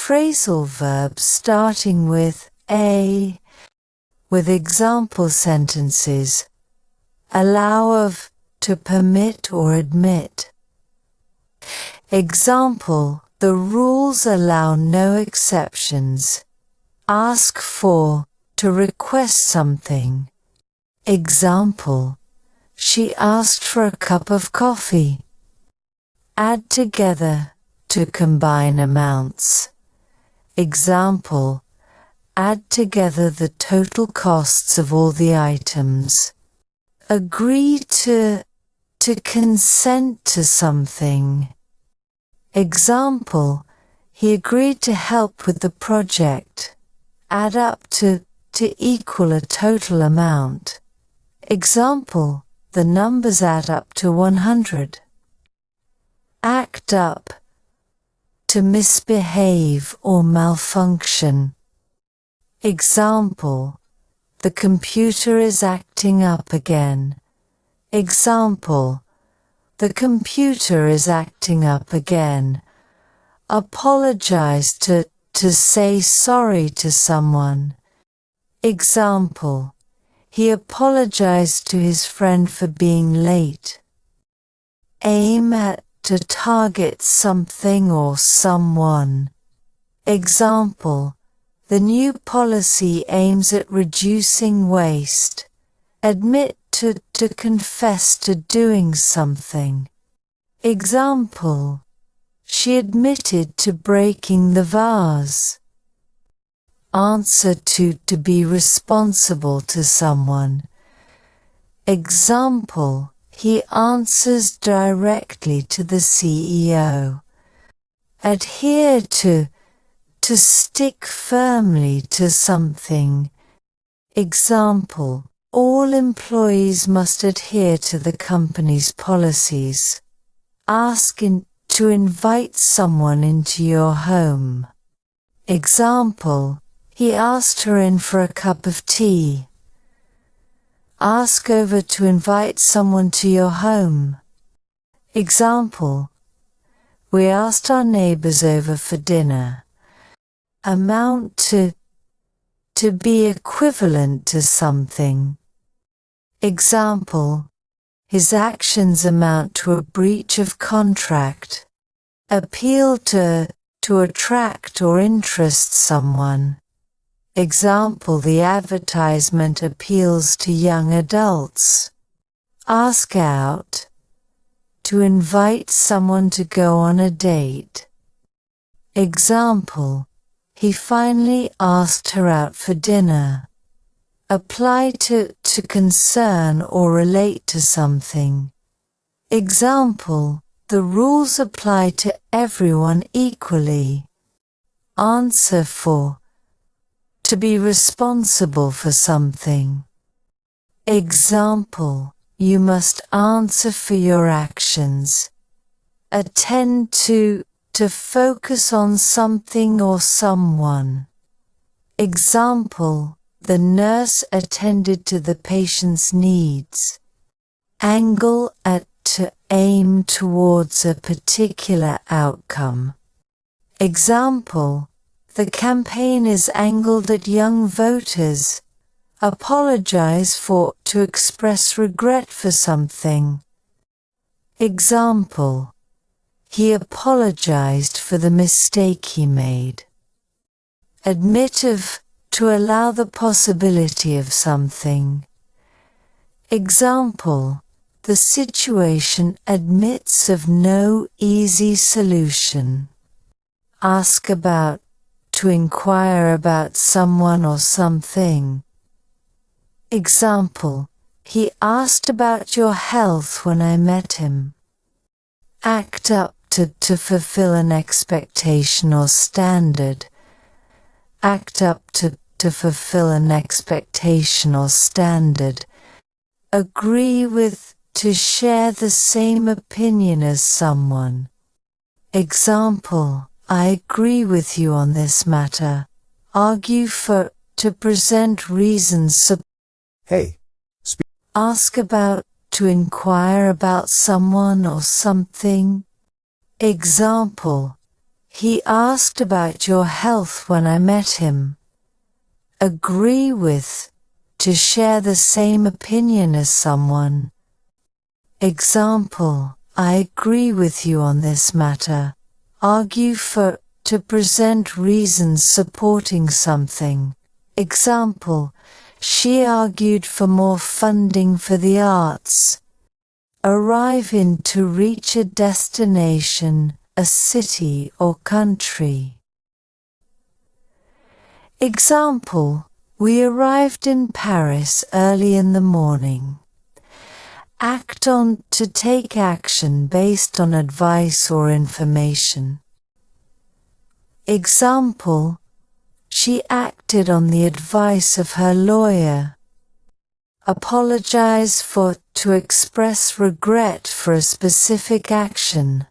phrasal verbs starting with a, with example sentences. Allow of, to permit or admit. Example, the rules allow no exceptions. Ask for, to request something. Example, she asked for a cup of coffee. Add together, to combine amounts. Example, add together the total costs of all the items. Agree to consent to something. Example, he agreed to help with the project. Add up to equal a total amount. Example, the numbers add up to 100. Act up, to misbehave or malfunction. Example, the computer is acting up again. Example, the computer is acting up again. Apologize, to say sorry to someone. Example, he apologized to his friend for being late. Aim at, to target something or someone. Example, the new policy aims at reducing waste. Admit, to confess to doing something. Example, she admitted to breaking the vase. Answer, to be responsible to someone. Example, he answers directly to the CEO. Adhere to stick firmly to something. Example, all employees must adhere to the company's policies. Ask, to invite someone into your home. Example, he asked her in for a cup of tea. Ask over, to invite someone to your home. Example, we asked our neighbors over for dinner. Amount, to be equivalent to something. Example, his actions amount to a breach of contract. Appeal, to attract or interest someone. Example, the advertisement appeals to young adults. Ask out, to invite someone to go on a date. Example, he finally asked her out for dinner. Apply, to concern or relate to something. Example, the rules apply to everyone equally. Answer for, to be responsible for something. Example, you must answer for your actions. Attend to focus on something or someone. Example, the nurse attended to the patient's needs. Angle at, to aim towards a particular outcome. Example, the campaign is angled at young voters. Apologize for, to express regret for something. Example, he apologized for the mistake he made. Admit of, to allow the possibility of something. Example, the situation admits of no easy solution. Ask about, to inquire about someone or something. Example, he asked about your health when I met him. Act up, to fulfill an expectation or standard. Act up, to fulfill an expectation or standard. Agree with, to share the same opinion as someone. Example, I agree with you on this matter. Argue for, to present reasons. Hey. Ask about, to inquire about someone or something. Example, He asked about your health when I met him. Agree with, to share the same opinion as someone. Example, I agree with you on this matter. Argue for, to present reasons supporting something. Example, she argued for more funding for the arts. Arrive in, to reach a destination, a city or country. Example, we arrived in Paris early in the morning. Act on, to take action based on advice or information. Example, she acted on the advice of her lawyer. Apologize for, to express regret for a specific action.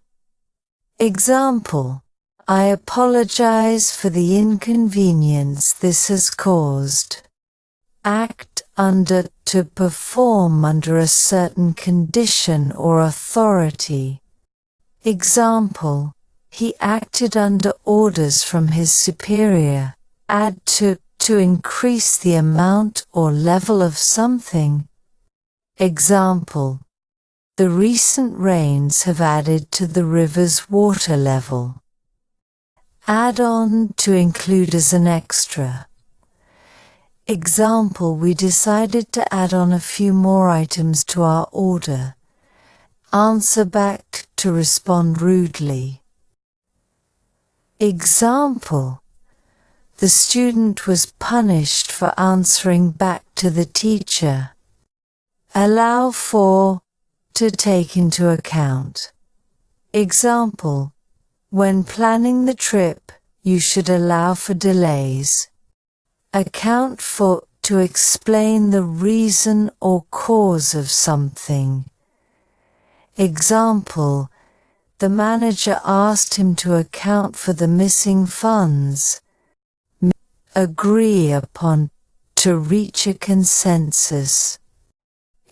Example, I apologize for the inconvenience this has caused. Act under, to perform under a certain condition or authority. Example, he acted under orders from his superior. Add to increase the amount or level of something. Example, the recent rains have added to the river's water level. Add on, to include as an extra. Example, we decided to add on a few more items to our order. Answer back, to respond rudely. Example, the student was punished for answering back to the teacher. Allow for, to take into account. Example, when planning the trip, you should allow for delays. Account for, to explain the reason or cause of something. Example, the manager asked him to account for the missing funds. Agree upon, to reach a consensus.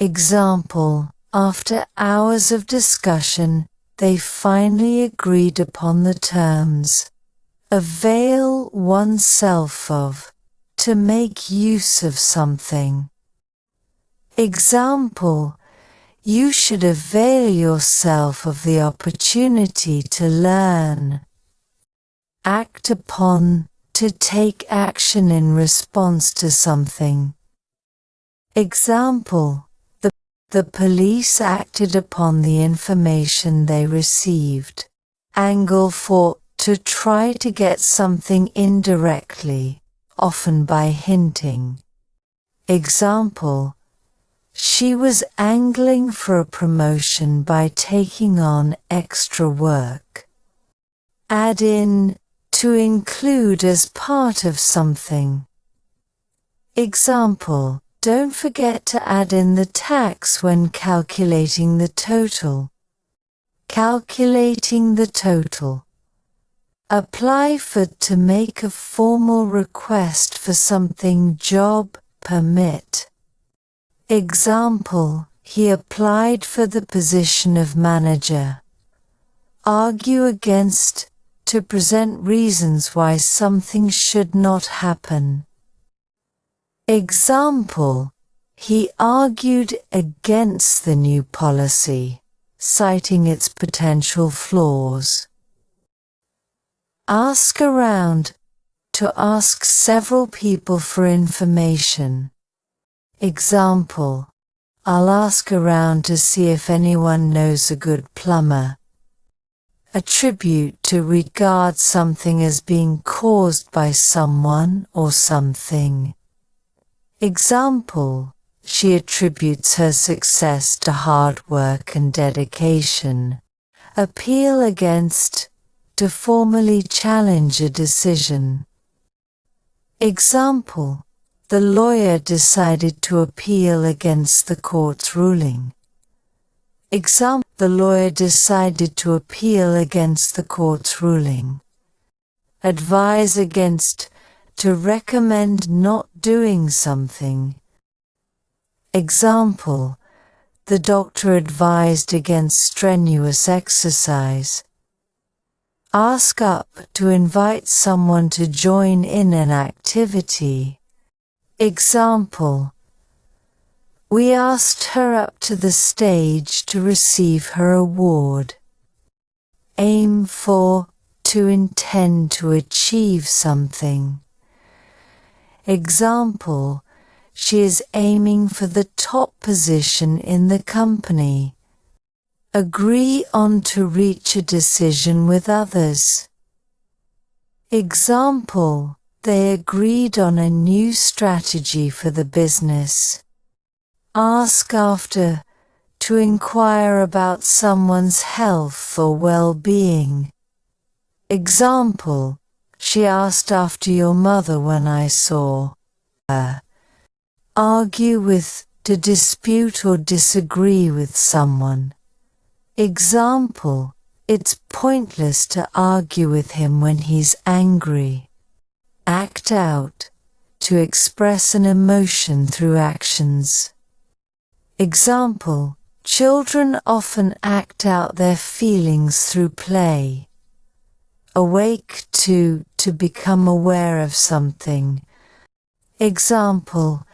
Example, after hours of discussion, they finally agreed upon the terms. Avail oneself of, to make use of something. Example, you should avail yourself of the opportunity to learn. Act upon, to take action in response to something. Example, the police acted upon the information they received. Angle for, to try to get something indirectly, often by hinting. Example, she was angling for a promotion by taking on extra work. Add in, to include as part of something. Example, don't forget to add in the tax when calculating the total. Calculating the total. Apply for, to make a formal request for something, job, permit. Example, he applied for the position of manager. Argue against, to present reasons why something should not happen. Example, he argued against the new policy, citing its potential flaws. Ask around, to ask several people for information. Example, I'll ask around to see if anyone knows a good plumber. Attribute, to regard something as being caused by someone or something. Example, she attributes her success to hard work and dedication. Appeal against, to formally challenge a decision. Example, the lawyer decided to appeal against the court's ruling. Example, the lawyer decided to appeal against the court's ruling. Advise against, to recommend not doing something. Example, the doctor advised against strenuous exercise. Ask up to invite someone to join in an activity. Example: we asked her up to the stage to receive her award. Aim for, to intend to achieve something. Example: she is aiming for the top position in the company. Agree on to reach a decision with others. Example: they agreed on a new strategy for the business. Ask after, to inquire about someone's health or well-being. Example: she asked after your mother when I saw her. Argue with, to dispute or disagree with someone. Example: it's pointless to argue with him when he's angry. Act out, to express an emotion through actions. Example: children often act out their feelings through play. Awake to become aware of something. Example: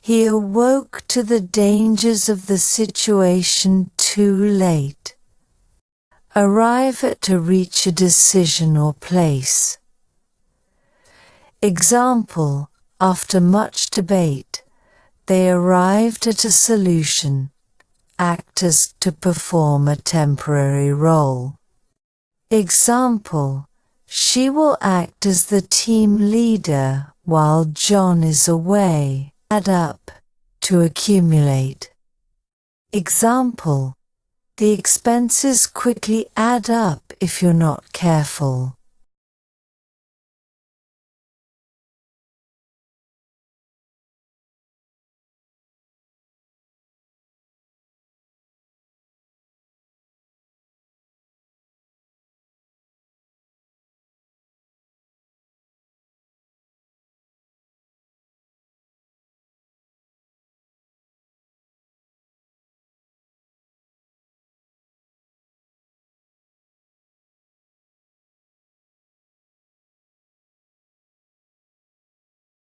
he awoke to the dangers of the situation too late. Arrive at, to reach a decision or place. Example: after much debate, they arrived at a solution. Act as, to perform a temporary role. Example: she will act as the team leader while John is away. Add up, to accumulate. Example: the expenses quickly add up if you're not careful.